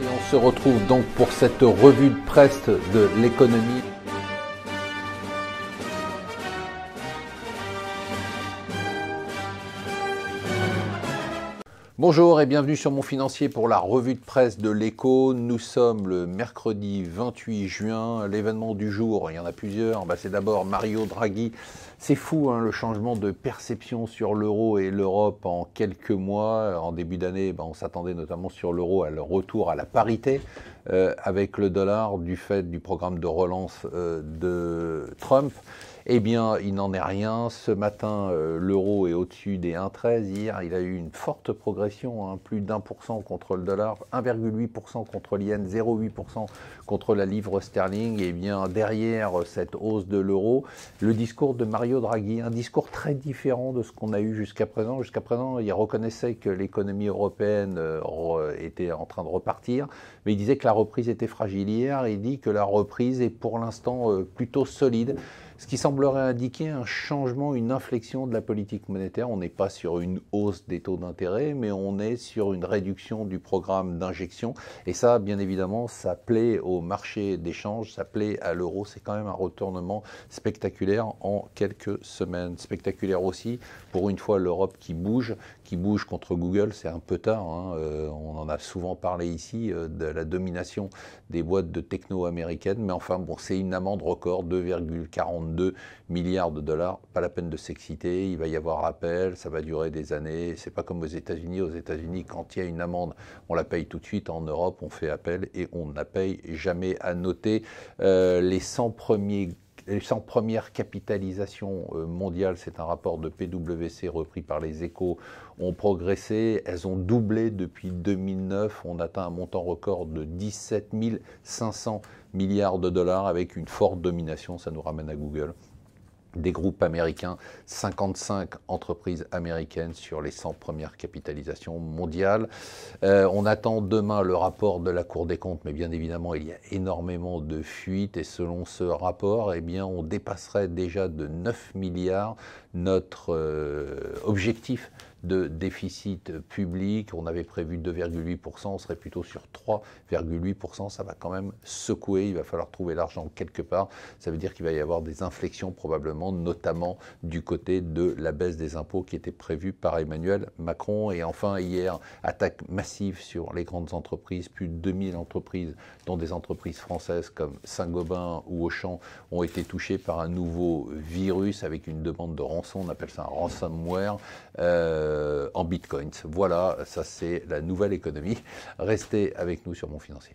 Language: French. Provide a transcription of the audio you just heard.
Et on se retrouve donc pour cette revue de presse de l'économie. Bonjour et bienvenue sur Mon Financier pour la revue de presse de l'Écho. Nous sommes le mercredi 28 juin. L'événement du jour, il y en a plusieurs. C'est d'abord Mario Draghi. C'est fou le changement de perception sur l'euro et l'Europe en quelques mois. En début d'année, on s'attendait notamment sur l'euro à le retour à la parité avec le dollar du fait du programme de relance de Trump. Eh bien, il n'en est rien. Ce matin, l'euro est au-dessus des 1,13. Hier, il a eu une forte progression, plus d'1% contre le dollar, 1,8% contre l'yen, 0,8% contre la livre sterling. Et bien, derrière cette hausse de l'euro, le discours de Mario Draghi, un discours très différent de ce qu'on a eu jusqu'à présent. Jusqu'à présent, il reconnaissait que l'économie européenne était en train de repartir, mais il disait que la reprise était fragile. Hier, il dit que la reprise est pour l'instant plutôt solide, ce qui semblerait indiquer un changement, une inflexion de la politique monétaire. On n'est pas sur une hausse des taux d'intérêt, mais on est sur une réduction du programme d'injection. Et ça, bien évidemment, ça plaît au marché d'échange, ça plaît à l'euro. C'est quand même un retournement spectaculaire en quelques semaines. Spectaculaire aussi, pour une fois, l'Europe qui bouge contre Google. C'est un peu tard, on en a souvent parlé ici, de la domination des boîtes de techno américaines. Mais enfin, bon, c'est une amende record, 2,42 milliards de dollars. Pas la peine de s'exciter, il va y avoir appel, ça va durer des années. C'est pas comme aux États-Unis. Aux États-Unis, quand il y a une amende, on la paye tout de suite. En Europe, on fait appel et on ne la paye jamais. À noter les 100 premières capitalisations mondiales, c'est un rapport de PwC repris par les Échos, ont progressé. Elles ont doublé depuis 2009. On atteint un montant record de 17 500 milliards de dollars avec une forte domination. Ça nous ramène à Google. Des groupes américains, 55 entreprises américaines sur les 100 premières capitalisations mondiales. On attend demain le rapport de la Cour des comptes, mais bien évidemment, il y a énormément de fuites. Et selon ce rapport, on dépasserait déjà de 9 milliards notre objectif de déficit public. On avait prévu 2,8%, on serait plutôt sur 3,8%. Ça va quand même secouer, il va falloir trouver l'argent quelque part. Ça veut dire qu'il va y avoir des inflexions probablement, notamment du côté de la baisse des impôts qui était prévue par Emmanuel Macron. Et enfin, hier, attaque massive sur les grandes entreprises. Plus de 2000 entreprises, dont des entreprises françaises comme Saint-Gobain ou Auchan, ont été touchées par un nouveau virus avec une demande de rançon. On appelle ça un ransomware. En bitcoins. Voilà, ça c'est la nouvelle économie. Restez avec nous sur Mon Financier.